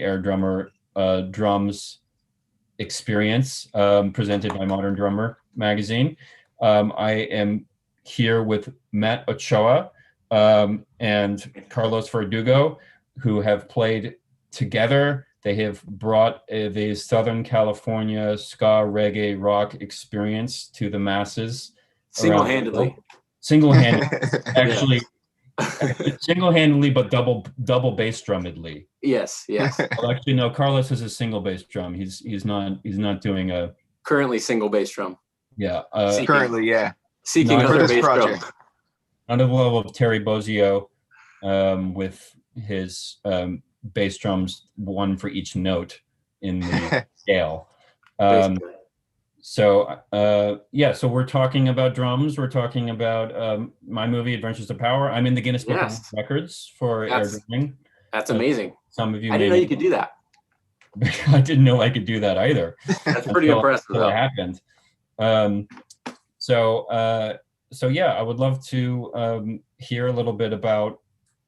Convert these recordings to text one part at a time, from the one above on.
Air Drummer drums experience presented by Modern Drummer magazine. I am here with Matt Ochoa and Carlos Verdugo, who have played together. They have brought the Southern California ska, reggae, rock experience to the masses. Single-handedly. Single-handedly. Actually, single-handedly, but double bass drummedly. Yes. Well, actually, no. Carlos is a single bass drum. He's not doing a currently single bass drum. Yeah. Currently, yeah. Seeking another bass drum. On the level of Terry Bozzio, with his bass drums, one for each note in the scale. So we're talking about drums. We're talking about my movie, Adventures of Power. I'm in the Guinness Book of Records for air drumming. That's amazing. Some of you I didn't know you could do that. I didn't know I could do that either. That's pretty impressive. Until it happened. So yeah, I would love to hear a little bit about.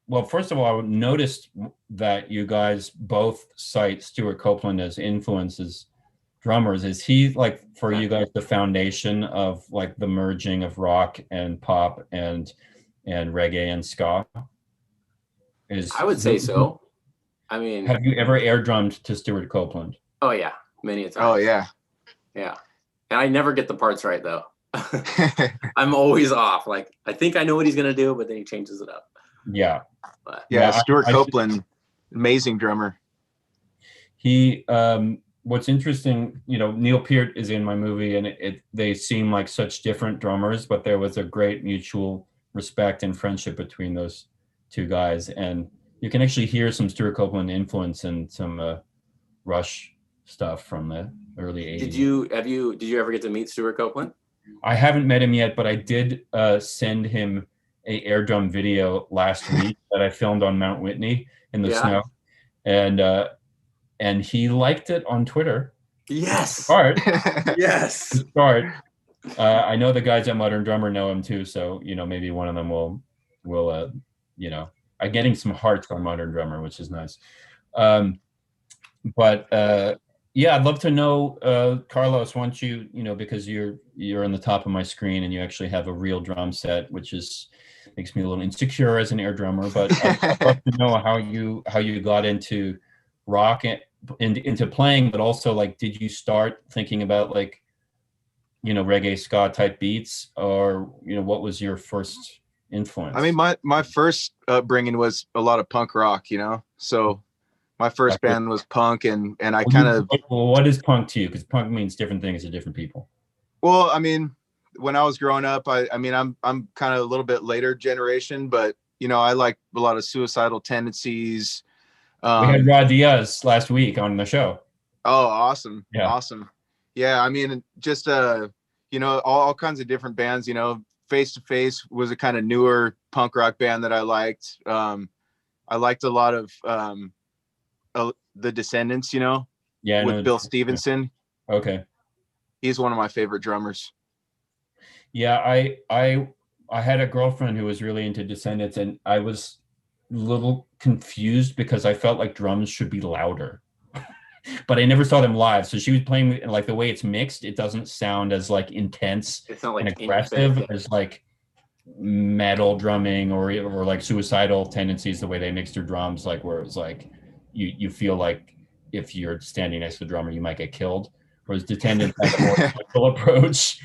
Well, first of all, I noticed that you guys both cite Stuart Copeland as influences drummers. Is he, like, for you guys, the foundation of like the merging of rock and pop and reggae and ska? I would say so. I mean, have you ever air drummed to Stuart Copeland? Oh yeah, many a time. Oh yeah. And I never get the parts right though. I'm always off. Like, I think I know what he's gonna do, but then he changes it up. Yeah. But, Stuart Copeland, amazing drummer. He, what's interesting, Neil Peart is in my movie, and they seem like such different drummers, but there was a great mutual respect and friendship between those two guys, and you can actually hear some Stuart Copeland influence in some Rush stuff from the early 80s. Did you ever get to meet Stuart Copeland? I haven't met him yet, but I did send him a air drum video last week that I filmed on Mount Whitney in the snow, and he liked it on Twitter. Yes. Yes. To start. I know the guys at Modern Drummer know him too, so maybe one of them will I'm getting some hearts on Modern Drummer, which is nice. But I'd love to know, Carlos, once because you're on the top of my screen and you actually have a real drum set, which makes me a little insecure as an air drummer. But I'd love to know how you got into rock and into playing, but also, like, did you start thinking about, like, reggae, ska type beats, or what was your first influence? I mean, my first upbringing was a lot of punk rock, so my first band was punk, and I kind of. Well, what is punk to you? Because punk means different things to different people. Well, I mean, when I was growing up, I'm kind of a little bit later generation, but I like a lot of Suicidal Tendencies. We had Rod Diaz last week on the show. Oh, awesome! Yeah. Awesome. Yeah, I mean, just all kinds of different bands. Face to Face was a kind of newer punk rock band that I liked. I liked a lot of the Descendants, with Bill Stevenson. Okay. He's one of my favorite drummers. Yeah, I had a girlfriend who was really into Descendants, and I was a little confused because I felt like drums should be louder. But I never saw them live, so she was playing, like, the way it's mixed, it doesn't sound as, like, intense and aggressive as, like, metal drumming or like Suicidal Tendencies, the way they mix their drums, like, where it's like you feel like if you're standing next to the drummer you might get killed, whereas Descendants has a more gentle approach.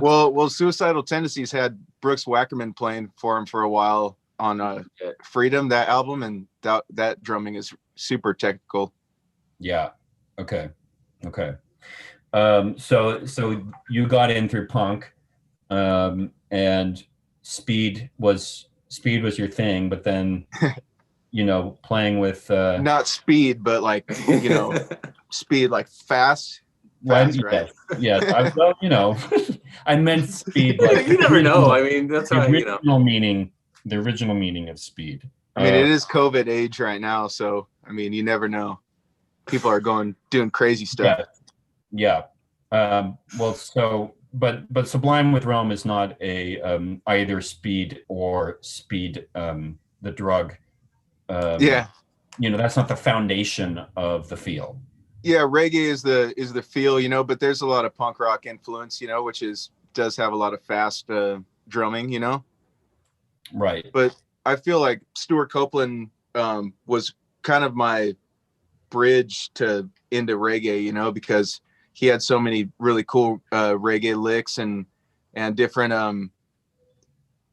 Well, Suicidal Tendencies had Brooks Wackerman playing for him for a while on Freedom, that album, and that drumming is super technical. Yeah. Okay. So you got in through punk, and speed was your thing, but then, playing with not speed, but like, speed, like fast, right? Yes. I meant speed. Like, you never know. I mean, that's how the original meaning of speed. I mean, it is COVID age right now, so I mean, you never know. People are doing crazy stuff. Yeah. But Sublime with Rome is not a either speed or speed, the drug. that's not the foundation of the feel. Yeah, reggae is the feel, but there's a lot of punk rock influence, which does have a lot of fast drumming. Right. But I feel like Stuart Copeland was kind of my bridge into reggae, because he had so many really cool reggae licks and different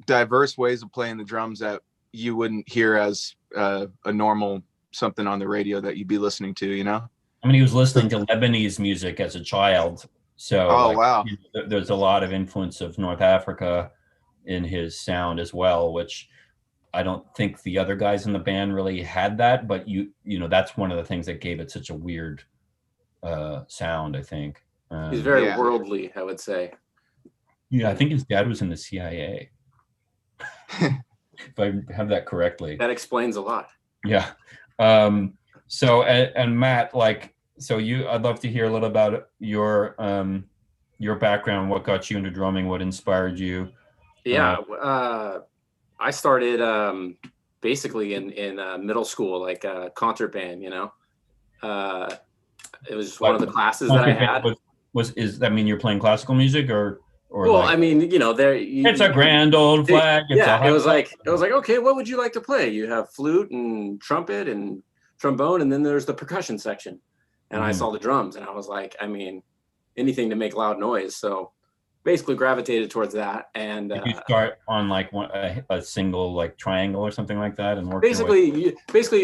diverse ways of playing the drums that you wouldn't hear as a normal something on the radio that you'd be listening to. I mean, he was listening to Lebanese music as a child, so Oh, wow. There's a lot of influence of North Africa in his sound as well, which I don't think the other guys in the band really had that, but that's one of the things that gave it such a weird sound, I think. He's very worldly, I would say. Yeah, I think his dad was in the CIA. If I have that correctly. That explains a lot. Yeah. So and Matt, I'd love to hear a little about your background, what got you into drumming, what inspired you. Yeah. I started basically in middle school, like a concert band, it was just one of the classes that I had. Does that mean you're playing classical music or well, I mean, it's a grand old flag. It was like, okay, what would you like to play? You have flute and trumpet and trombone, and then there's the percussion section. And I saw the drums, and I was like, I mean, anything to make loud noise. So basically gravitated towards that. And did you start on like a single like triangle or something like that and work basically you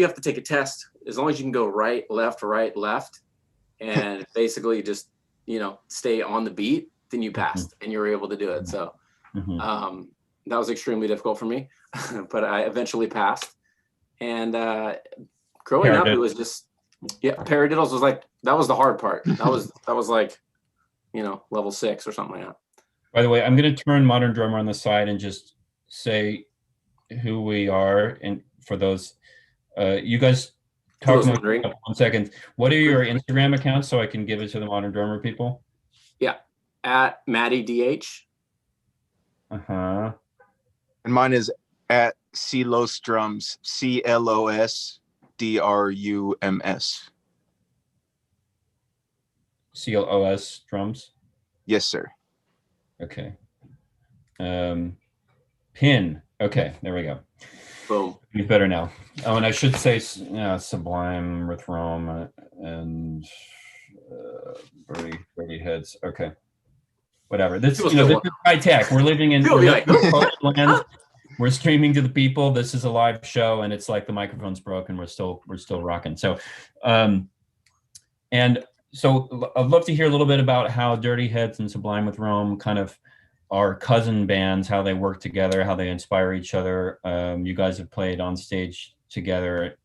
have to take a test. As long as you can go right, left, and basically just stay on the beat, then you passed and you were able to do it. So that was extremely difficult for me, but I eventually passed. And growing up, it was just paradiddles was like, that was the hard part. That was like level 6 or something like that. By the way, I'm going to turn Modern Drummer on the side and just say who we are. And for those, you guys talk about 1 second. What are your Instagram accounts so I can give it to the Modern Drummer people? Yeah, at Matty DH. And mine is at Clos Drums, CLOS DRUMS. CLOS Drums. Yes, sir. Okay. Pin. Okay, there we go. Boom. He's better now. Oh, and I should say Sublime with Rome and Birdie Heads. Okay. Whatever. This is high tech. We're living in land. We're streaming to the people. This is a live show, and it's like the microphone's broken. We're still rocking. So, and so I'd love to hear a little bit about how Dirty Heads and Sublime with Rome kind of are cousin bands, how they work together, how they inspire each other. You guys have played on stage together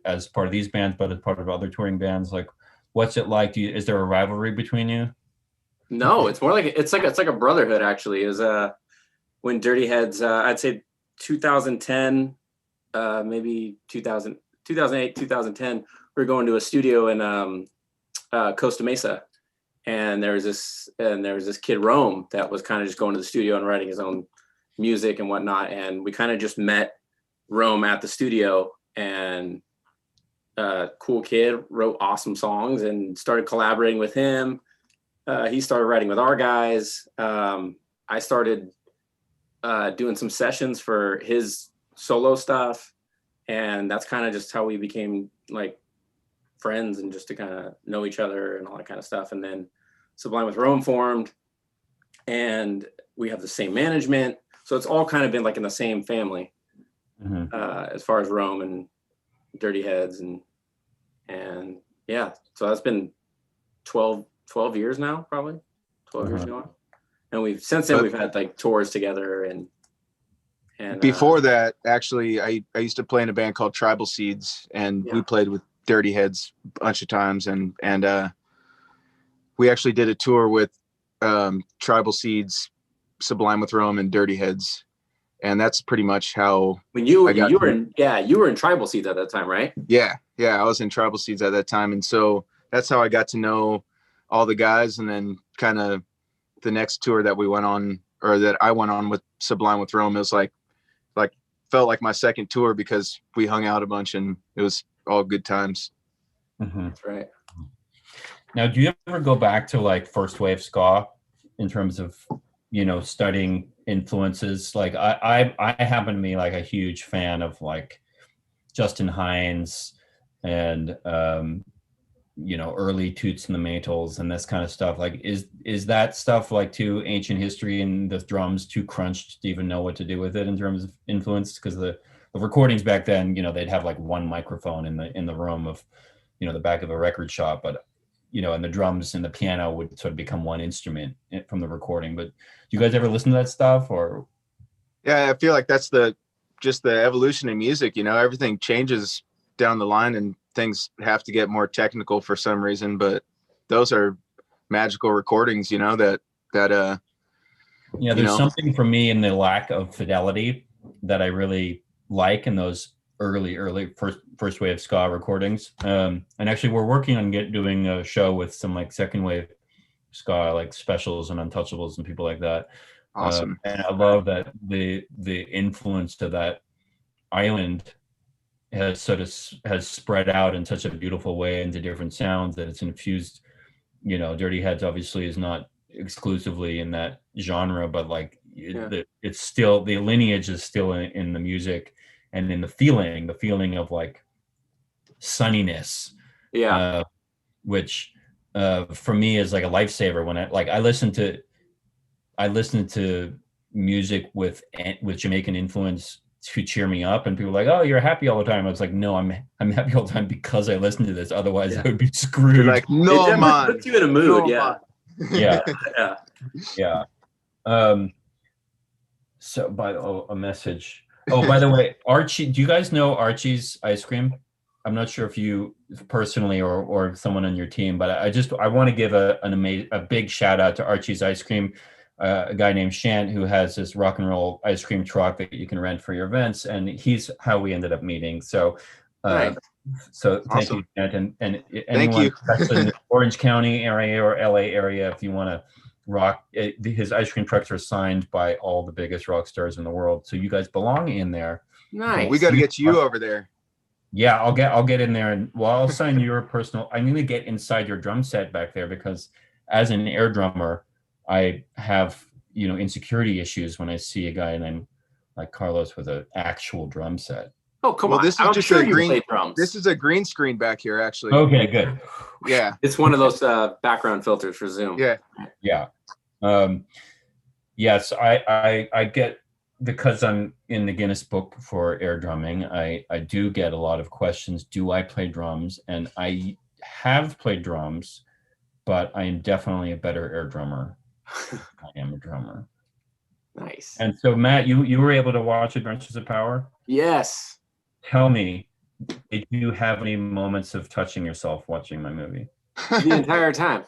as part of these bands, but as part of other touring bands. Like, what's it like? Is there a rivalry between you? No, it's more like it's like a brotherhood. Actually, is when Dirty Heads, I'd say 2010, maybe 2008, 2010. We were going to a studio in Costa Mesa, and there was this kid Rome that was kind of just going to the studio and writing his own music and whatnot. And we kind of just met Rome at the studio, and cool kid, wrote awesome songs and started collaborating with him. He started writing with our guys. I started doing some sessions for his solo stuff, and that's kind of just how we became like friends and just to kind of know each other and all that kind of stuff. And then Sublime with Rome formed, and we have the same management, so it's all kind of been like in the same family. As far as Rome and Dirty Heads and yeah, so that's been 12 years now, probably 12 years going. And since then we've had like tours together and before that, actually, I used to play in a band called Tribal Seeds, and we played with Dirty Heads a bunch of times, and we actually did a tour with Tribal Seeds, Sublime with Rome, and Dirty Heads, and that's pretty much how. When you were in Tribal Seeds at that time, right? Yeah, I was in Tribal Seeds at that time, and so that's how I got to know all the guys. And then kind of the next tour that we went on, or that I went on with Sublime with Rome, it was like felt like my second tour because we hung out a bunch, and it was all good times. Mm-hmm. That's right. Now, do you ever go back to like first wave ska in terms of, studying influences? Like I happen to be like a huge fan of like Justin Hines and early Toots and the Maytals and this kind of stuff. Like, is that stuff like too ancient history and the drums too crunched to even know what to do with it in terms of influence? Because the recordings back then, they'd have like one microphone in the room of, the back of a record shop, but and the drums and the piano would sort of become one instrument from the recording. But do you guys ever listen to that stuff? Or yeah, I feel like that's just the evolution in music. Everything changes down the line and things have to get more technical for some reason, but those are magical recordings, that there's something for me in the lack of fidelity that I really like in those early first wave ska recordings. And actually we're working on doing a show with some like second wave ska, like Specials and Untouchables and people like that. Awesome. And I love that the influence to that island has spread out in such a beautiful way into different sounds that it's infused. Dirty Heads obviously is not exclusively in that genre, but like it's still, the lineage is still in the music and in the feeling of like sunniness, which for me is like a lifesaver when I listen to music with Jamaican influence to cheer me up, and people are like, oh, you're happy all the time. I was like, no, I'm happy all the time because I listen to this, otherwise I would be screwed. You're like, no, it man, puts you in a mood. No, yeah. So by a message. Oh, by the way, Archie, do you guys know Archie's ice cream? I'm not sure if you personally or someone on your team, but I want to give a big shout out to Archie's ice cream. A guy named Shant who has this rock and roll ice cream truck that you can rent for your events, and he's how we ended up meeting. So, nice. So thank Awesome. you, Shant, and Thank anyone you. that's in the Orange County area or LA area, if you want to rock, his ice cream trucks are signed by all the biggest rock stars in the world. So you guys belong in there. Nice. We got to get you over there. Yeah, I'll get in there, and I'll sign your personal. I'm going to get inside your drum set back there because as an air drummer, I have insecurity issues when I see a guy named like Carlos with an actual drum set. Oh, come on! This is just sure a green. Play drums. This is a green screen back here, actually. Okay, good. Yeah, it's one of those background filters for Zoom. Yeah. Yes, I get, because I'm in the Guinness Book for air drumming. I do get a lot of questions. Do I play drums? And I have played drums, but I am definitely a better air drummer. I am a drummer. Nice. And so, Matt, you were able to watch Adventures of Power? Yes. Tell me, did you have any moments of touching yourself watching my movie? The entire time.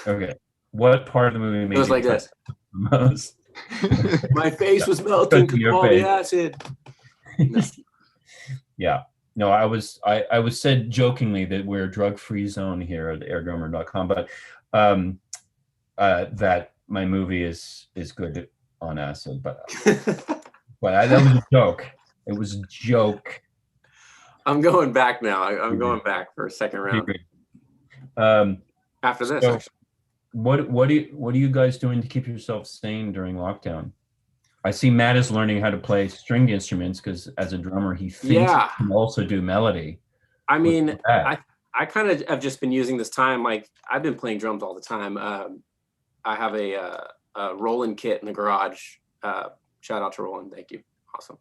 Okay. What part of the movie made it was you like touch this? The most? My face was melting from all the acid. No. Yeah. No, I was said jokingly that we're a drug-free zone here at airdrummer.com, but that my movie is good on acid, but that was a joke. It was a joke. I'm going back now. I'm going back for a second round. After this, so actually. What are you guys doing to keep yourself sane during lockdown? I see Matt is learning how to play stringed instruments because as a drummer, he thinks he can also do melody. I mean, I kind of have just been using this time. Like I've been playing drums all the time. I have a Roland kit in the garage. Shout out to Roland. Thank you. Awesome.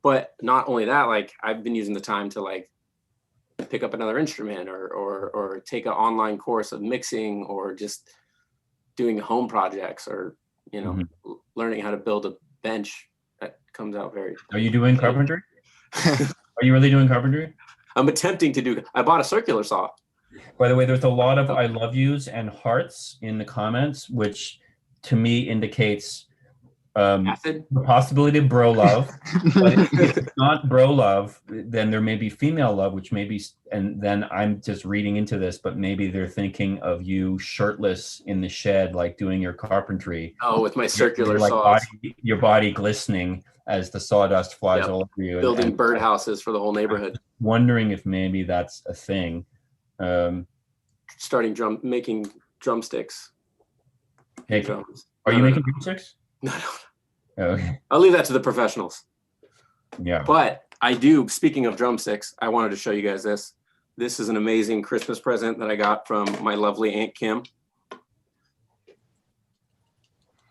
But not only that, like I've been using the time to like pick up another instrument or take an online course of mixing or just doing home projects or, learning how to build a bench that comes out very. Are you doing carpentry? Are you really doing carpentry? I'm attempting to do. I bought a circular saw. By the way, there's a lot of I love yous and hearts in the comments, which to me indicates Acid. the possibility of bro love. But if it's not bro love, then there may be female love, which may be, and then I'm just reading into this, but maybe they're thinking of you shirtless in the shed, like doing your carpentry. Oh, with my circular Like saws. your body glistening as the sawdust flies Yep. all over you. Building birdhouses for the whole neighborhood. Wondering if maybe that's a thing. Making drumsticks. Hey, Drums. are you making drumsticks? No. Okay. I'll leave that to the professionals. Yeah. But I do, speaking of drumsticks, I wanted to show you guys this. This is an amazing Christmas present that I got from my lovely Aunt Kim.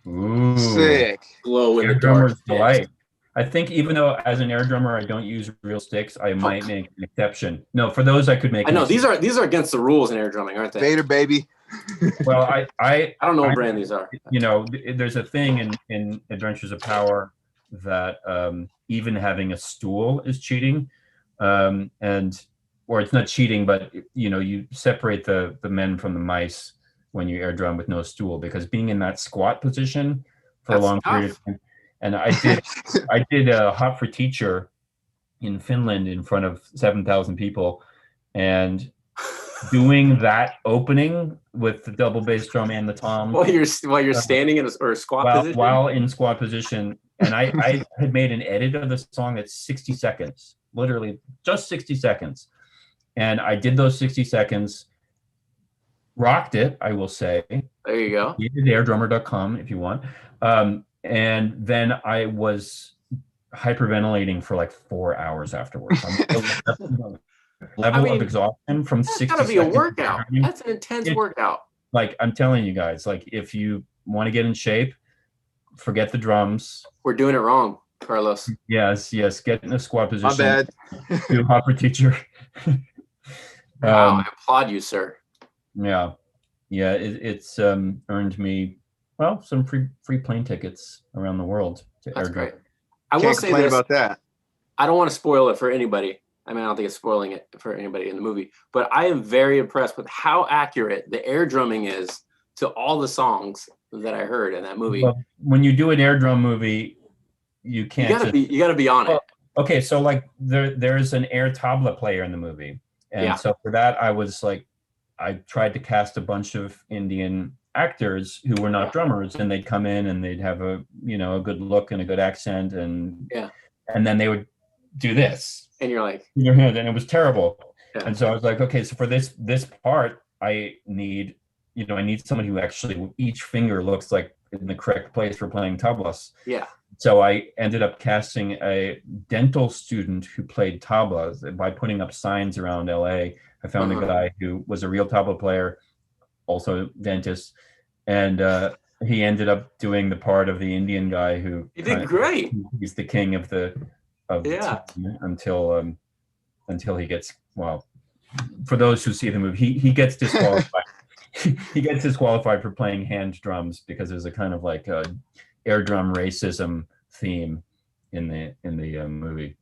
Ooh. Sick. Glow in Air the dark. drummer's delight. I think even though as an air drummer I don't use real sticks, I might make an exception. No, for those I could make. I know these are against the rules in air drumming, aren't they? Vader baby. Well, I don't know what brand these are. You know, there's a thing in Adventures of Power that even having a stool is cheating, or it's not cheating, but you know, you separate the men from the mice when you air drum with no stool, because being in that squat position for a long period of time. And I did a Hot for Teacher in Finland in front of 7,000 people, and doing that opening with the double bass drum and the tom while you're standing in a squat position. While in squat position, and I had made an edit of the song that's 60 seconds, literally just 60 seconds, and I did those 60 seconds, rocked it, I will say. There you go. You did airdrummer.com if you want. And then I was hyperventilating for like 4 hours afterwards. Level of exhaustion from 60 seconds. That's gotta be a workout. That's an intense workout. Like, I'm telling you guys, like, if you want to get in shape, forget the drums. We're doing it wrong, Carlos. Yes, get in a squat position. My bad. Do Hot for Teacher. Wow, I applaud you, sir. Yeah, it's earned me, well, some free plane tickets around the world to That's airdrop. great. I will say this about that. I don't want to spoil it for anybody. I mean, I don't think it's spoiling it for anybody in the movie, but I am very impressed with how accurate the air drumming is to all the songs that I heard in that movie. Well, when you do an air drum movie, you can't. You gotta be on it. Okay, so like there's an air tabla player in the movie, and so for that I tried to cast a bunch of Indian actors who were not drummers, and they'd come in and they'd have a good look and a good accent, and then they would do this, and you're like in your head, and it was terrible. And so I was like, okay, so for this part I need someone who actually each finger looks like in the correct place for playing tablas. So I ended up casting a dental student who played tablas. By putting up signs around LA, I found a guy who was a real tabla player, also dentist, and he ended up doing the part of the Indian guy who he did great. He's the king of the team until he gets, well, for those who see the movie, he gets disqualified. He gets disqualified for playing hand drums because there's a kind of like air drum racism theme in the movie.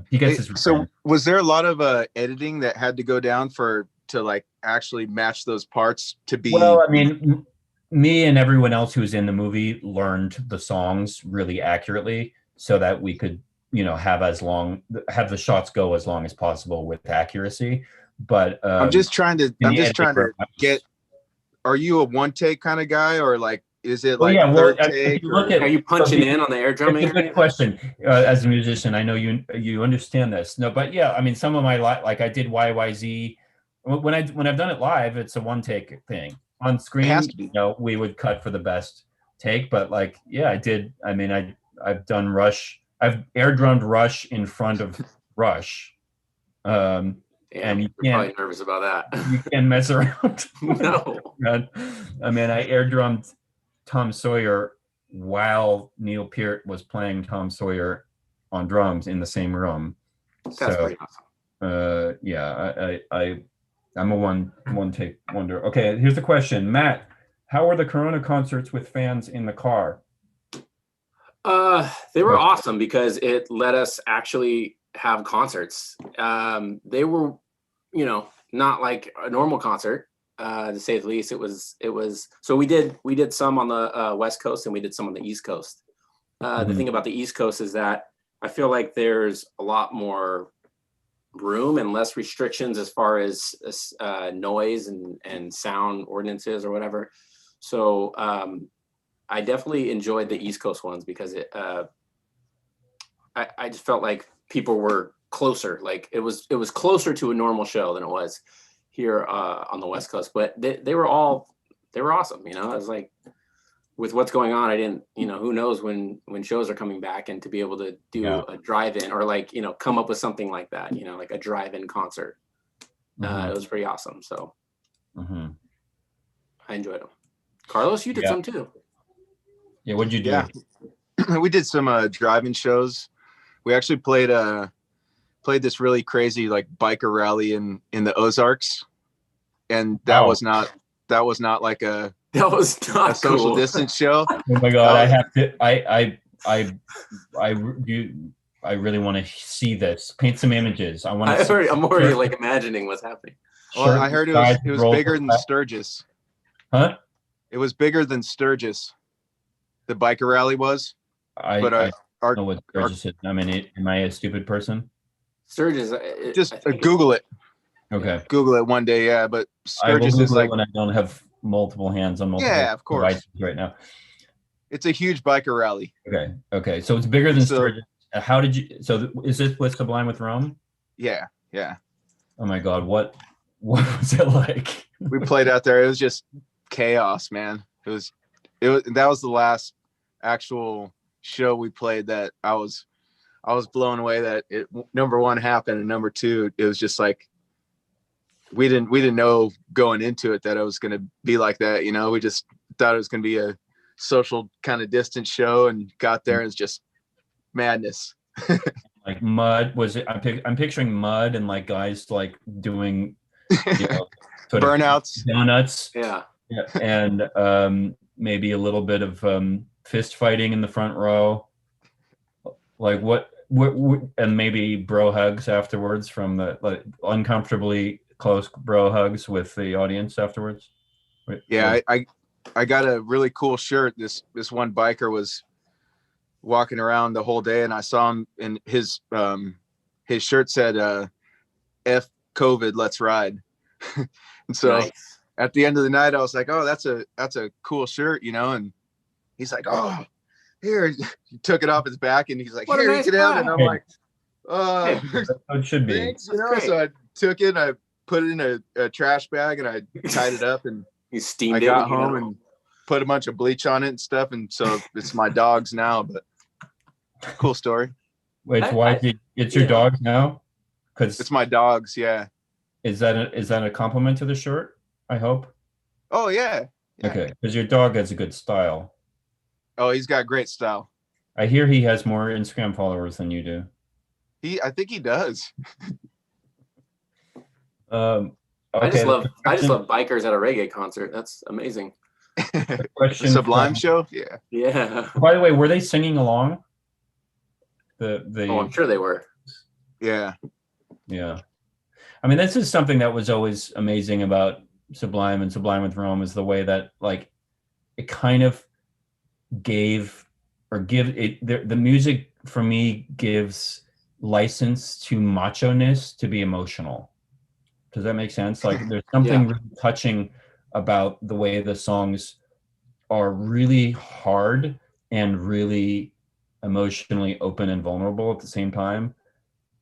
He gets his revenge. So was there a lot of editing that had to go down to like actually match those parts to be? Well, I mean, me and everyone else who was in the movie learned the songs really accurately so that we could have the shots go as long as possible with accuracy. But I'm just trying to get, are you a one take kind of guy, or like is it like third take? Are you punching in on the air drumming? It's a good question. As a musician, I know you understand this. No, but yeah, I mean, some of my like I did YYZ. When I've done it live, it's a one take thing. On screen, we would cut for the best take. But like, yeah, I did. I mean, I've done Rush. I've air drummed Rush in front of Rush. And you're probably nervous about that. You can't mess around. No. I mean, I air drummed Tom Sawyer while Neil Peart was playing Tom Sawyer on drums in the same room. That's pretty awesome. I'm a one take wonder. Okay, here's the question, Matt. How are the Corona concerts with fans in the car? They were awesome because it let us actually have concerts. They were, not like a normal concert, to say the least. It was, so we did some on the West Coast and we did some on the East Coast. The thing about the East Coast is that I feel like there's a lot more room and less restrictions as far as noise and sound ordinances or whatever. So I definitely enjoyed the East Coast ones because I just felt like people were closer. Like it was closer to a normal show than it was here on the West Coast. But they were awesome. You know, I was like, with what's going on, I didn't, you know, who knows when shows are coming back, and to be able to do a drive-in or like, you know, come up with something like that, you know, like a drive-in concert. It was pretty awesome. So I enjoyed them. Carlos, you did some too. Yeah. What'd you do? Yeah. We did some drive-in shows. We actually played this really crazy like biker rally in the Ozarks. And that was not like a social cool. distance show. Oh my God. I have to, I really want to see this. Paint some images. I'm already like imagining what's happening. Well, I heard it was bigger than Sturgis. Huh? It was bigger than Sturgis. The biker rally was. I don't know what Sturgis is. I mean, am I a stupid person? Sturgis. Just Google it. Okay. Google it one day. Yeah, but Sturgis is like when I don't have multiple hands on multiple. Yeah, of course. Right now. It's a huge biker rally. Okay. So it's bigger than Sturgis. How did you? So is this with Sublime with Rome? Yeah. Oh my God, what was it like? We played out there. It was just chaos, man. It was. That was the last actual show we played that I was blown away that it, number one, happened, and number two, it was just like we didn't know going into it that it was going to be like that. You know, we just thought it was going to be a social kind of distance show, and got there and it's just madness. Like mud, was it? I'm picturing mud and like guys like doing, you know, sort burnouts, donuts, yeah, and maybe a little bit of fist fighting in the front row, like what, and maybe bro hugs afterwards from the like uncomfortably close bro hugs with the audience afterwards. Yeah, I got a really cool shirt. This one biker was walking around the whole day, and I saw him, and his shirt said F COVID, let's ride. And so nice. At the end of the night I was like, oh, that's a cool shirt, you know. And he's like, oh, here. He took it off his back and he's like, here, you can have it. And I'm like, it should be, thanks, you know. So I took it and I put it in a trash bag and I tied it up, and you steamed I got home and put a bunch of bleach on it and stuff, and so it's my dog's now. But cool story. Wait, why it's your dog now? Because it's my dog's. Yeah. Is that a compliment to the shirt? I hope. Oh yeah. Okay, because your dog has a good style. Oh, he's got great style. I hear he has more Instagram followers than you do. I think he does. Okay. I just love bikers at a reggae concert. That's amazing. Question Sublime show? Yeah. Yeah. By the way, were they singing along? Oh, I'm sure they were. Yeah. Yeah. I mean, this is something that was always amazing about Sublime and Sublime with Rome, is the way that like it kind of the music for me gives license to macho-ness to be emotional. Does that make sense? Like there's something really touching about the way the songs are really hard and really emotionally open and vulnerable at the same time.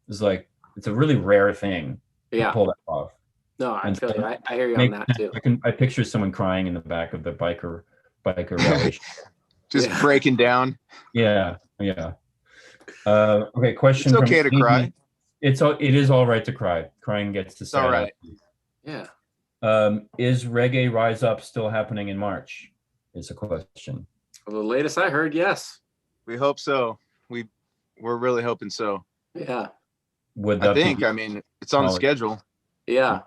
It's like, it's a really rare thing to pull that off. No, I feel you. I hear you on that too. I picture someone crying in the back of the biker rally. Just breaking down. Yeah. Okay, question. It's okay to cry. It is all right to cry. Crying gets to all right. Yeah. Is Reggae Rise Up still happening in March? Is a question. Well, the latest I heard, yes. We hope so. We're really hoping so. Yeah. I mean, it's on the schedule. Yeah.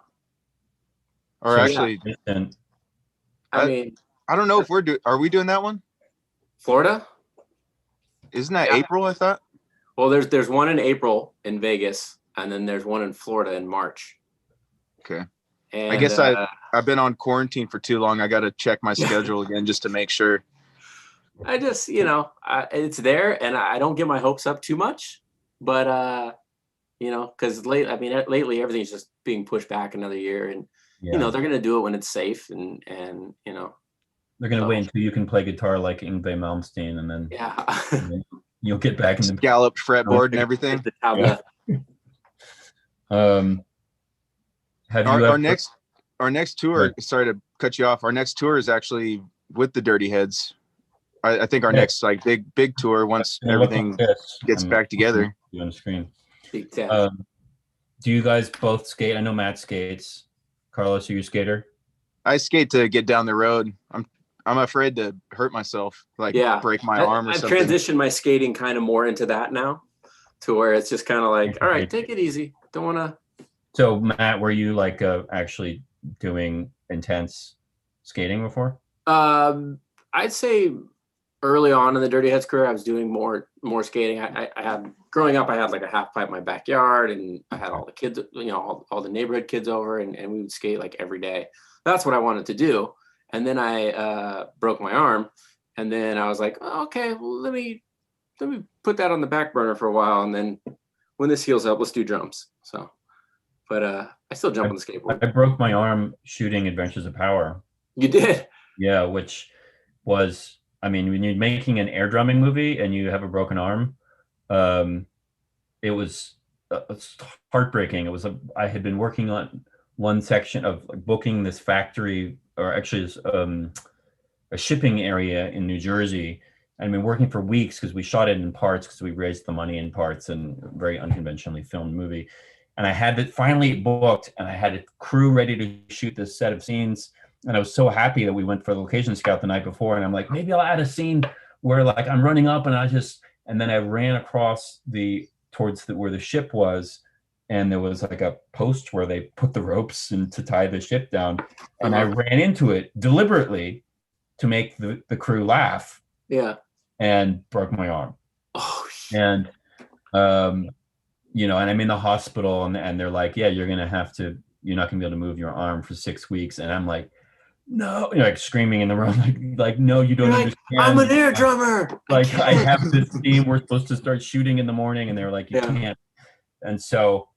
Or actually, I mean, I don't know if are we doing that one? Florida? Isn't that April, I thought? Well, there's one in April in Vegas, and then there's one in Florida in March. Okay. And I guess I've been on quarantine for too long. I got to check my schedule again just to make sure. I just, it's there, and I don't get my hopes up too much, but because lately everything's just being pushed back another year, and Yeah. they're gonna do it when it's safe, and They're gonna so, wait until you can play guitar like Yngwie Malmsteen, and then yeah. you'll get back in the Scalloped fretboard and everything. The tabla. Have you Our next tour, sorry to cut you off. Our next tour is actually with the Dirty Heads. I think our next like big tour, once everything gets back together. On the screen. Do you guys both skate? I know Matt skates. Carlos, are you a skater? I skate to get down the road. I'm afraid to hurt myself, like break my arm or something. I've transitioned my skating kind of more into that now, to where it's just kind of like, all right, take it easy. Don't want to. So Matt, were you like actually doing intense skating before? I'd say early on in the Dirty Heads career, I was doing more skating. I had, growing up, I had like a half pipe in my backyard, and I had all the kids, all the neighborhood kids over, and we would skate like every day. That's what I wanted to do. And then I broke my arm, and then I was like, oh, okay, well, let me put that on the back burner for a while, and then when this heals up, let's do drums. So, but I still jump on the skateboard. I broke my arm shooting Adventures of Power. You did? Yeah, which was, I mean, when you're making an air drumming movie and you have a broken arm, it was heartbreaking. It was I had been working on one section of booking this factory, or actually a shipping area in New Jersey. I'd been working for weeks because we shot it in parts, because we raised the money in parts, and very unconventionally filmed movie. And I had it finally booked, and I had a crew ready to shoot this set of scenes. And I was so happy that we went for the location scout the night before. And I'm like, maybe I'll add a scene where like I'm running up, and then I ran across towards where the ship was. And there was like a post where they put the ropes in to tie the ship down. And I ran into it deliberately to make the crew laugh. Yeah. And broke my arm. Oh, shit. And, and I'm in the hospital, and they're like, yeah, you're not gonna be able to move your arm for 6 weeks. And I'm like, no, like screaming in the room, like, no, you don't understand. I'm an air drummer. Like, I have this team. We're supposed to start shooting in the morning. And they were like, you can't. And so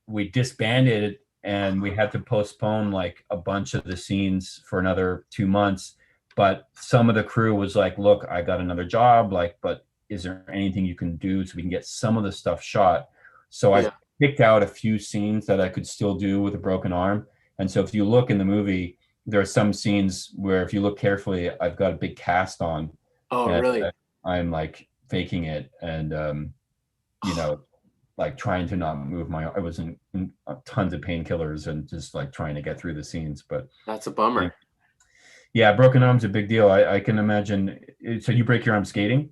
we disbanded, and we had to postpone like a bunch of the scenes for another 2 months. But some of the crew was like, look, I got another job, but is there anything you can do so we can get some of the stuff shot? So I picked out a few scenes that I could still do with a broken arm. And so if you look in the movie, there are some scenes where, if you look carefully, I've got a big cast on. Oh, really? I'm like faking it, and like trying to not move I was in tons of painkillers and just like trying to get through the scenes. But that's a bummer. Yeah, broken arm's a big deal. I can imagine. So you break your arm skating?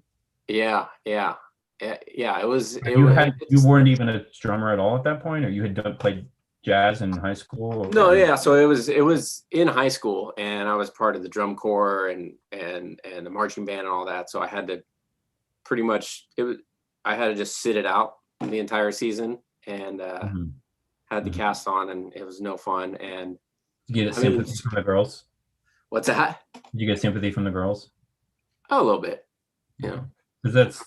Yeah. It was. You weren't even a drummer at all at that point, or you had played jazz in high school? No, yeah. So it was in high school, and I was part of the drum corps and the marching band and all that. So I had to pretty much I had to just sit it out the entire season, and had the cast on, and it was no fun. And did you get sympathy from the girls? What's that? Did you get sympathy from the girls? Oh, a little bit. Yeah. Because that's,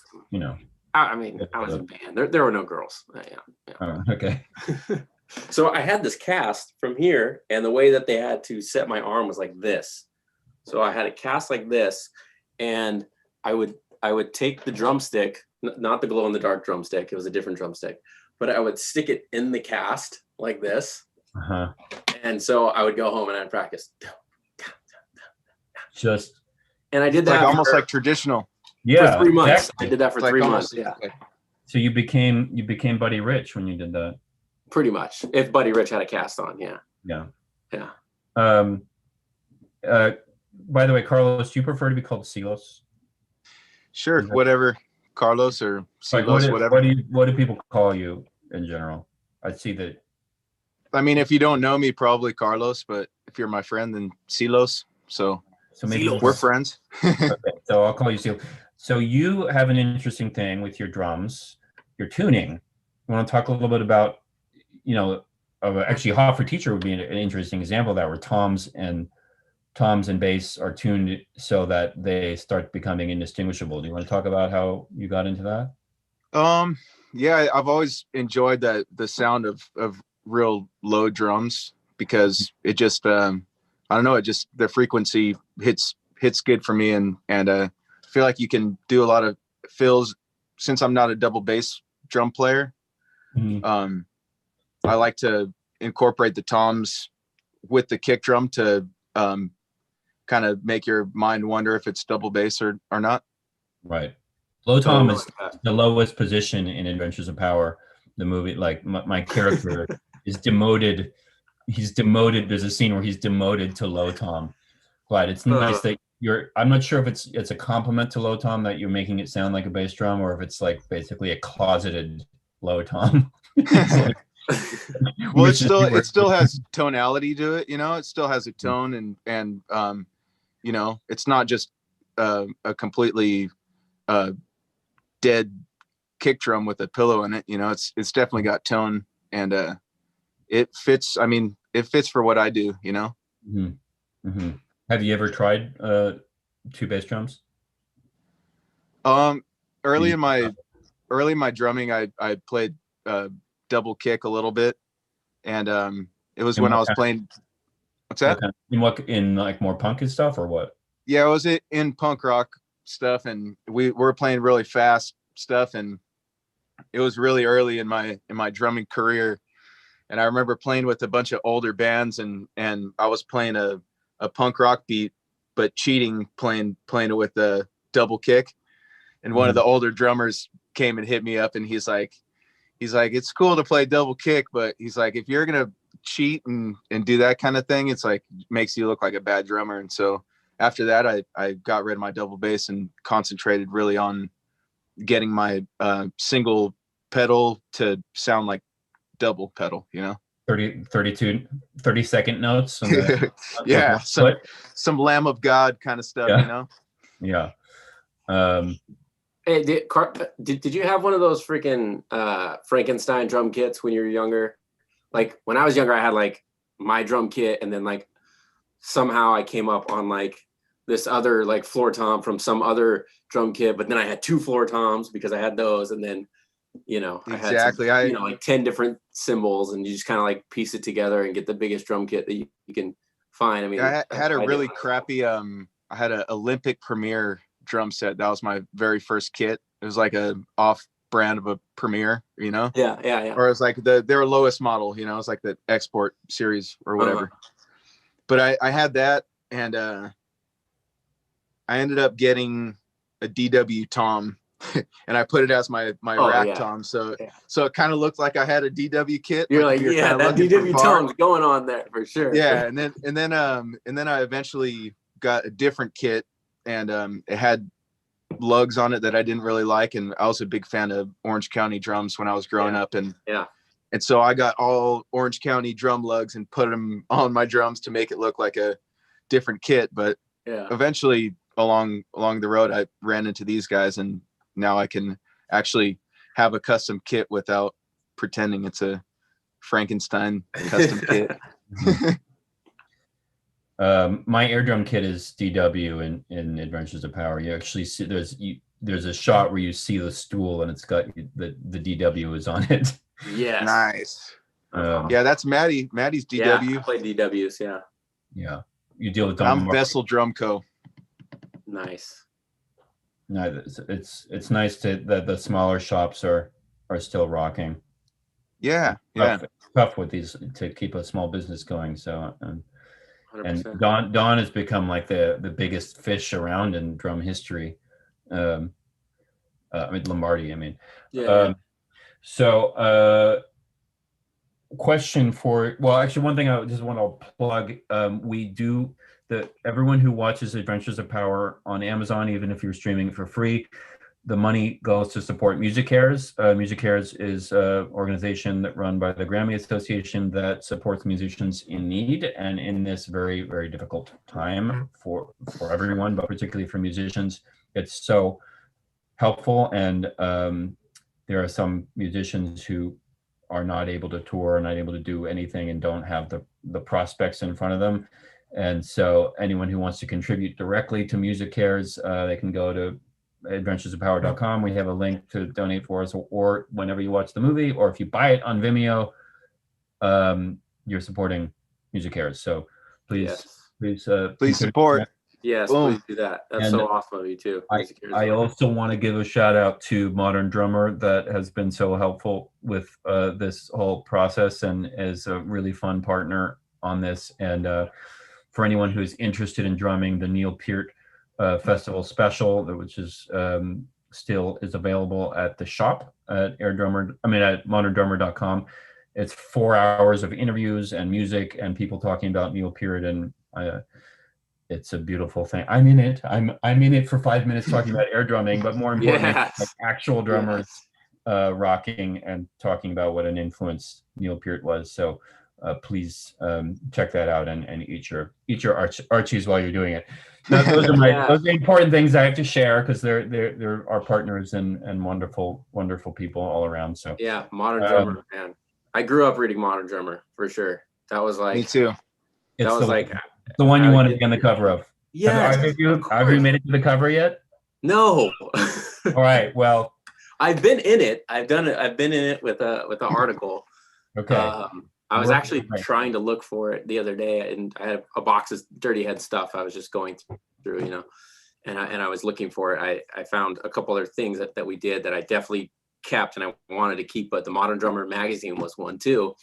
I was in band. There were no girls. Yeah. Oh, okay. So I had this cast from here, and the way that they had to set my arm was like this. So I had a cast like this, and I would take the drumstick, not the glow in the dark drumstick. It was a different drumstick, but I would stick it in the cast like this. And so I would go home and I'd practice. And I did that like almost like traditional. Yeah, for 3 months. Exactly. I did that for 3 months. Yeah. So you became Buddy Rich when you did that. Pretty much. If Buddy Rich had a cast on, yeah. Yeah. By the way, Carlos, do you prefer to be called Silos? Sure, whatever. Carlos or Silos, like whatever. What do people call you in general? I see that. I mean, if you don't know me, probably Carlos, but if you're my friend, then Silos. So maybe we're friends. Okay, so I'll call you Silos. So you have an interesting thing with your drums, your tuning. You want to talk a little bit about, actually Hot for Teacher would be an interesting example of that, where toms and toms and bass are tuned so that they start becoming indistinguishable. Do you want to talk about how you got into that? Yeah, I've always enjoyed the sound of real low drums because it just I don't know, it just the frequency hits good for me, and I feel like you can do a lot of fills since I'm not a double bass drum player. Mm-hmm. I like to incorporate the toms with the kick drum to kind of make your mind wonder if it's double bass or not. Right. Low So tom is the lowest position in Adventures of Power, the movie. Like my character is demoted. He's demoted. There's a scene where he's demoted to low tom. But it's nice that you're. I'm not sure if it's a compliment to low tom that you're making it sound like a bass drum, or if it's like basically a closeted low tom. Like, well, it still has tonality to it. You know, it still has a tone, and you know, it's not just a completely dead kick drum with a pillow in it. You know, it's definitely got tone, and it fits. I mean, it fits for what I do. You know. Mm-hmm. Mm-hmm. Have you ever tried two bass drums? Early in my drumming, I played double kick a little bit, and it was when I was playing. What's that? In like more punk and stuff, or what? Yeah, I was in punk rock stuff, and we were playing really fast stuff, and it was really early in my drumming career. And I remember playing with a bunch of older bands, and I was playing a punk rock beat, but cheating, playing it with a double kick. And one of the older drummers came and hit me up, and he's like, it's cool to play double kick, but he's like, if you're gonna cheat and do that kind of thing, it's like makes you look like a bad drummer. And so after that, I got rid of my double bass and concentrated really on getting my single pedal to sound like double pedal, you know. 30-second notes. Yeah, some Lamb of God kind of stuff, yeah. You know. Yeah. Hey, did you have one of those freaking Frankenstein drum kits when you were younger? Like when I was younger, I had like my drum kit, and then like somehow I came up on like this other like floor tom from some other drum kit, but then I had two floor toms because I had those, and then exactly. I had some, like 10 different cymbals, and you just kind of like piece it together and get the biggest drum kit that you can find. I mean, I had a really crappy I had an Olympic Premier drum set. That was my very first kit. It was like a off brand of a Premier, you know. Yeah. Or it was like their lowest model, you know. It's like the export series or whatever. But I had that, and I ended up getting a DW tom, and I put it as my rack tom. So it kind of looked like I had a DW kit. You're like that DW tom's going on there for sure. Yeah, and then I eventually got a different kit, and it had lugs on it that I didn't really like, and I was a big fan of Orange County drums when I was growing up, and so I got all Orange County drum lugs and put them on my drums to make it look like a different kit. But eventually along the road, I ran into these guys, and now I can actually have a custom kit without pretending it's a Frankenstein custom kit. My air drum kit is DW in Adventures of Power. You actually see there's a shot where you see the stool, and it's got the DW is on it. Yes. Nice. Yeah, that's Maddie's DW. Yeah, I play DWs. Yeah. You deal with I'm Vessel Drum Co. Nice. No, it's nice that the smaller shops are still rocking. Yeah. Tough with these to keep a small business going. So and 100%. Don has become like the biggest fish around in drum history. I mean Lombardi. I mean. So, question for, well, actually, one thing I just want to plug, we do everyone who watches Adventures of Power on Amazon, even if you're streaming it for free, the money goes to support Music Cares. Music Cares is an organization that run by the Grammy Association that supports musicians in need, and in this very, very difficult time for everyone, but particularly for musicians, it's so helpful. And there are some musicians who are not able to tour, not able to do anything, and don't have the prospects in front of them. And so anyone who wants to contribute directly to Music Cares, they can go to adventuresofpower.com. We have a link to donate for us, or whenever you watch the movie, or if you buy it on Vimeo, you're supporting Music Cares. So please, Yes. Please support. that. Yes, Boom. please do that. That's And so awesome of you too. I also want to give a shout out to Modern Drummer that has been so helpful with this whole process and is a really fun partner on this. And for anyone who's interested in drumming, the Neil Peart Festival Special, which is still is available at the shop at at moderndrummer.com. It's 4 hours of interviews and music and people talking about Neil Peart, and it's a beautiful thing. I'm in it. I'm in it for 5 minutes talking about air drumming, but more importantly, Yes. like actual drummers rocking and talking about what an influence Neil Peart was. So please check that out and eat your Archies while you're doing it. Those are the important things I have to share because they're our partners and wonderful people all around. So yeah, Modern Drummer, man. I grew up reading Modern Drummer for sure. That was like Me too. That was like the one you want to be on the cover of. Yes. Have you made it to the cover yet? No. All right. Well, I've been in it. I've been in it with an article. Okay. I was actually trying to look for it the other day, and I had a box of Dirty Head stuff I was just going through, you know, and I was looking for it. I found a couple other things that we did that I definitely kept and I wanted to keep, but the Modern Drummer magazine was one too.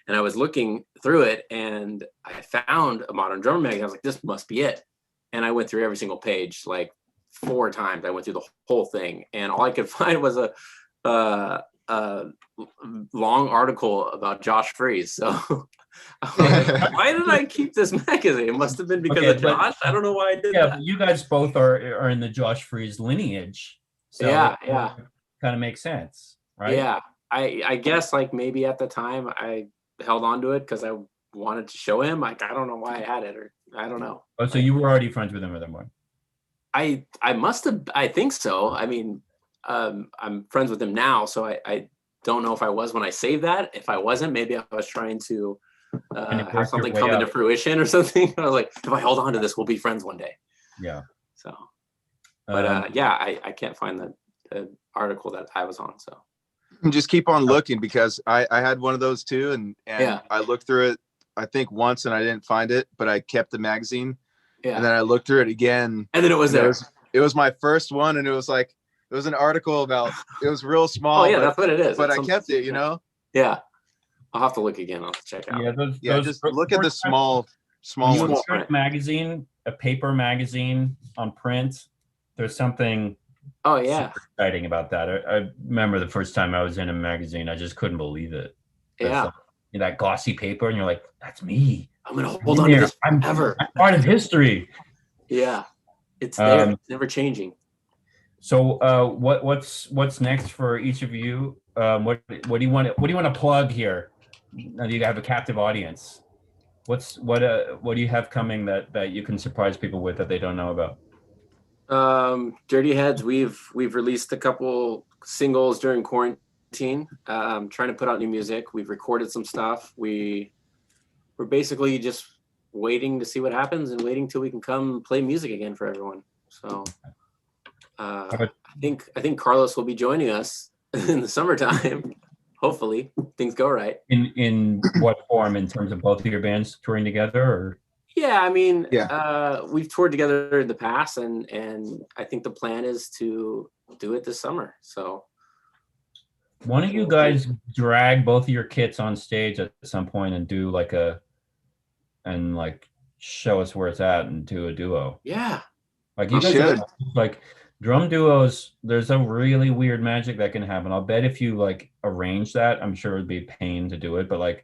And I was looking through it and I found a Modern Drummer magazine. I was like, this must be it. And I went through every single page like 4 times. I went through the whole thing, and all I could find was a long article about Josh Freese. So like, why did I keep this magazine? It must have been because of Josh. I don't know why I did that. But you guys both are in the Josh Freese lineage. So yeah. Kind of makes sense, right? Yeah. I guess like maybe at the time I held on to it because I wanted to show him. Like, I don't know why I had it, or I don't know. Oh, so you were already friends with him at that point? I must have. I think so. I mean, I'm friends with him now, so I don't know if I was when I saved that. If I wasn't, maybe I was trying to have something come into fruition or something. I was like, if I hold on to this, we'll be friends one day. Yeah. So, but I can't find the article that I was on. So just keep on looking, because I had one of those too, and I looked through it I think once and I didn't find it, but I kept the magazine. Yeah. And then I looked through it again, and then it was there. It was my first one, and it was like it was an article about. It was real small. Oh yeah, that's what it is. But I kept it, you know. Yeah, I'll have to look again. I'll check out. Yeah, just look at the small magazine, a paper magazine on print. There's something. Oh yeah, super exciting about that. I remember the first time I was in a magazine, I just couldn't believe it. Yeah, that glossy paper, and you're like, "That's me. I'm gonna hold on to this forever. I'm part of history." Yeah, it's there. It's never changing. So, what's next for each of you? What do you want to plug here? Now that you have a captive audience, what do you have coming that you can surprise people with that they don't know about? Dirty Heads. We've released a couple singles during quarantine. Trying to put out new music. We've recorded some stuff. We're basically just waiting to see what happens and waiting till we can come play music again for everyone. So I think Carlos will be joining us in the summertime. Hopefully things go right. In what form? In terms of both of your bands touring together, or? Yeah, I mean, we've toured together in the past, and I think the plan is to do it this summer. So why don't you guys drag both of your kits on stage at some point and do show us where it's at and do a duo? Yeah. Like you guys should. Like drum duos, there's a really weird magic that can happen. I'll bet if you arrange that, I'm sure it'd be a pain to do it, but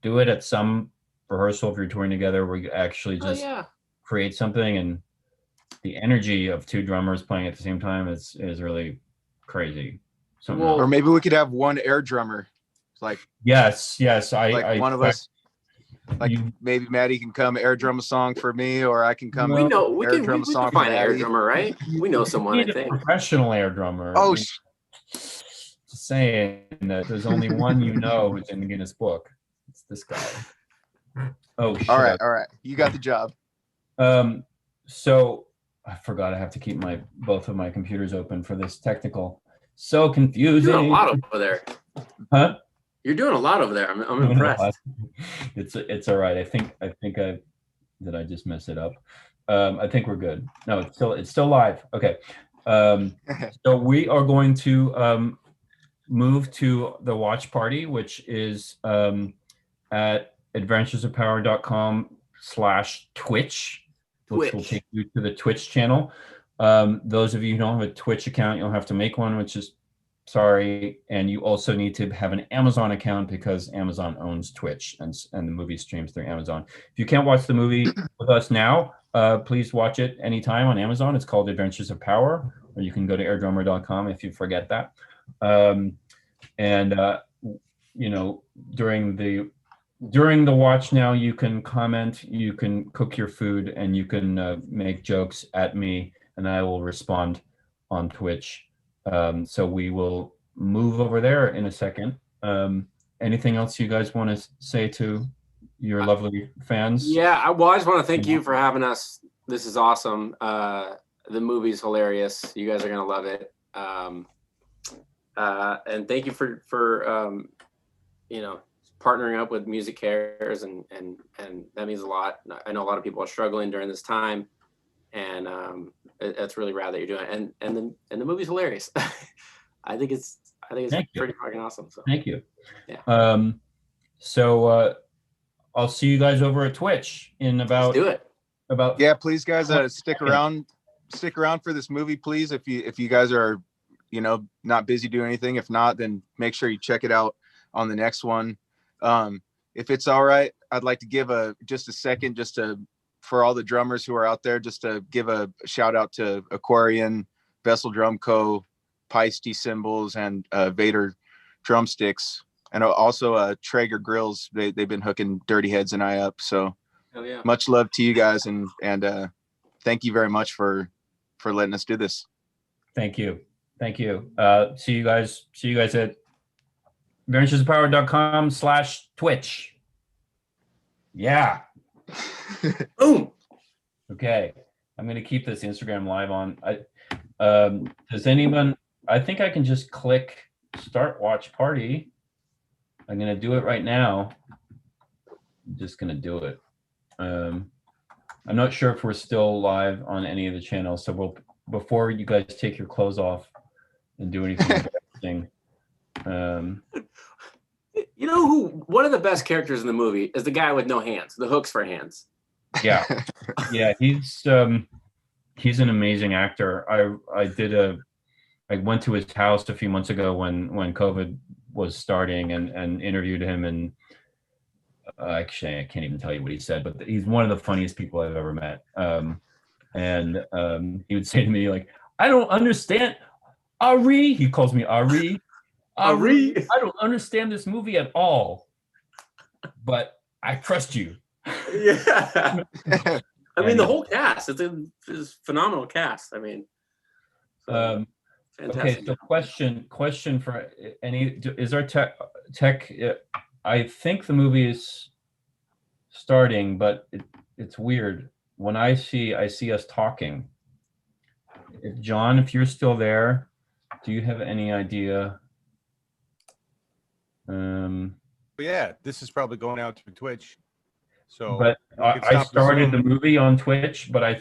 do it at some rehearsal if you're touring together where you actually just create something, and the energy of 2 drummers playing at the same time is really crazy. Or maybe we could have one air drummer. Yes. One of us. Maybe Maddie can come air drum a song for me, or I can come. We can find an air drummer, right? We know someone. I think professional air drummer. Oh, just saying that there's only one who's in the Guinness Book. It's this guy. Oh, shit. All right. You got the job. So I forgot I have to keep both of my computers open for this technical. So confusing. You're doing a lot over there. Huh? You're doing a lot over there. I'm impressed. It's all right. I think did I just mess it up? I think we're good. No, it's still live. Okay. So we are going to move to the watch party, which is at adventuresofpower.com/Twitch, which will take you to the Twitch channel. Those of you who don't have a Twitch account, you'll have to make one, which is sorry. And you also need to have an Amazon account because Amazon owns Twitch and the movie streams through Amazon. If you can't watch the movie with us now, please watch it anytime on Amazon. It's called Adventures of Power, or you can go to airdrummer.com if you forget that. During the watch now, you can comment, you can cook your food, and you can make jokes at me, and I will respond on Twitch. So we will move over there in a second. Anything else you guys want to say to your lovely fans? Yeah, I just want to thank you for having us. This is awesome. The movie's hilarious. You guys are gonna love it. And thank you for partnering up with Music Cares, and that means a lot. I know a lot of people are struggling during this time, and it's really rad that you're doing it. And the movie's hilarious. I think it's pretty fucking awesome. So thank you. Yeah. So I'll see you guys over at Twitch in about. Let's do it. Yeah, please guys, stick around for this movie, please. If you guys are not busy doing anything. If not, then make sure you check it out on the next one. If it's all right, I'd like to give just a second for all the drummers who are out there, just to give a shout out to Aquarian, Vessel Drum Co., Peisty Cymbals, and Vader Drumsticks, and also Traeger Grills. They've been hooking Dirty Heads and I up. So yeah. Much love to you guys, and thank you very much for letting us do this. Thank you. See you guys at adventuresofpower.com/Twitch. Yeah. Boom. Okay. I'm going to keep this Instagram live on. Does anyone, I think I can just click start watch party. I'm going to do it right now. I'm just going to do it. I'm not sure if we're still live on any of the channels. So before you guys take your clothes off and do anything interesting. You know who one of the best characters in the movie is? The guy with no hands, the hooks for hands. Yeah. He's an amazing actor. I went to his house a few months ago when COVID was starting and interviewed him, and actually I can't even tell you what he said, but he's one of the funniest people I've ever met. And he would say to me, like, I don't understand Ari. He calls me Ari. Ari, I don't understand this movie at all, but I trust you. Yeah. I mean, the whole cast, it's a phenomenal cast. I mean, fantastic. Okay, so question for is our tech, I think the movie is starting, but it's weird. When I see us talking. John, if you're still there, do you have any idea? Yeah, this is probably going out to Twitch. So, but I started the movie on Twitch, but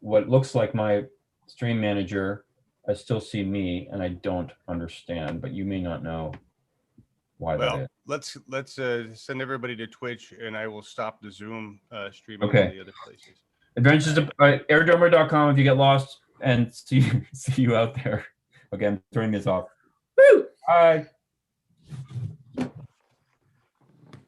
what looks like my stream manager, I still see me, and I don't understand. But you may not know why that is. Let's send everybody to Twitch, and I will stop the Zoom streaming okay. to the other places. Adventuresofairdrummer.com if you get lost, and see you out there. Okay, I'm turning this off. Woo! Bye.